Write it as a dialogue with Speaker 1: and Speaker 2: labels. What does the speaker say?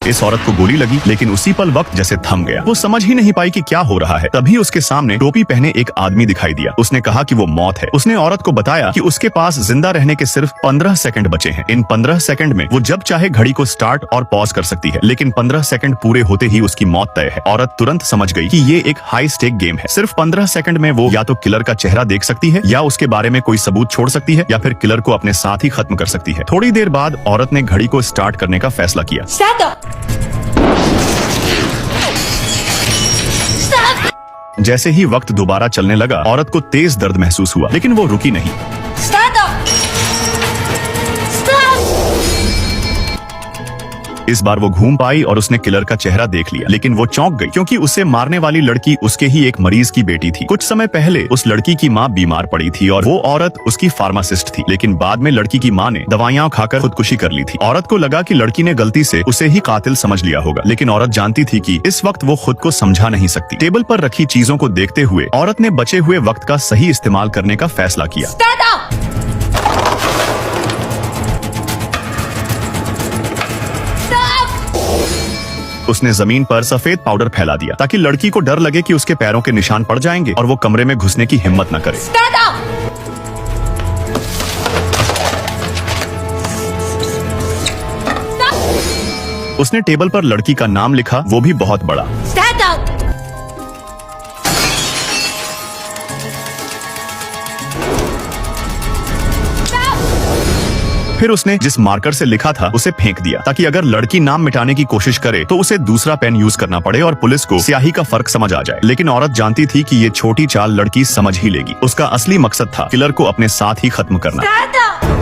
Speaker 1: इस औरत को गोली लगी, लेकिन उसी पल वक्त जैसे थम गया। वो समझ ही नहीं पाई कि क्या हो रहा है। तभी उसके सामने टोपी पहने एक आदमी दिखाई दिया। उसने कहा कि वो मौत है। उसने औरत को बताया कि उसके पास जिंदा रहने के सिर्फ 15 सेकंड बचे हैं। इन 15 सेकंड में वो जब चाहे घड़ी को स्टार्ट और पॉज कर सकती है, लेकिन 15 सेकंड पूरे होते ही उसकी मौत तय है। औरत तुरंत समझ गई कि ये एक हाई स्टेक गेम है। सिर्फ 15 सेकंड में वो या तो किलर का चेहरा देख सकती है, या उसके बारे में कोई सबूत छोड़ सकती है, या फिर किलर को अपने साथ ही खत्म कर सकती है। थोड़ी देर बाद औरत ने घड़ी को स्टार्ट करने का फैसला किया। जैसे ही वक्त दोबारा चलने लगा, औरत को तेज दर्द महसूस हुआ, लेकिन वो रुकी नहीं। इस बार वो घूम पाई और उसने किलर का चेहरा देख लिया, लेकिन वो चौंक गई क्योंकि उसे मारने वाली लड़की उसके ही एक मरीज की बेटी थी। कुछ समय पहले उस लड़की की माँ बीमार पड़ी थी और वो औरत उसकी फार्मासिस्ट थी, लेकिन बाद में लड़की की माँ ने दवाइयाँ खाकर खुदकुशी कर ली थी। औरत को लगा कि लड़की ने गलती से उसे ही कातिल समझ लिया होगा, लेकिन औरत जानती थी कि इस वक्त वो खुद को समझा नहीं सकती। टेबल पर रखी चीजों को देखते हुए औरत ने बचे हुए वक्त का सही इस्तेमाल करने का फैसला किया। उसने जमीन पर सफेद पाउडर फैला दिया ताकि लड़की को डर लगे कि उसके पैरों के निशान पड़ जाएंगे और वो कमरे में घुसने की हिम्मत न करे। उसने टेबल पर लड़की का नाम लिखा, वो भी बहुत बड़ा। फिर उसने जिस मार्कर से लिखा था उसे फेंक दिया ताकि अगर लड़की नाम मिटाने की कोशिश करे तो उसे दूसरा पेन यूज करना पड़े और पुलिस को स्याही का फर्क समझ आ जाए। लेकिन औरत जानती थी कि ये छोटी चाल लड़की समझ ही लेगी। उसका असली मकसद था किलर को अपने साथ ही खत्म करना।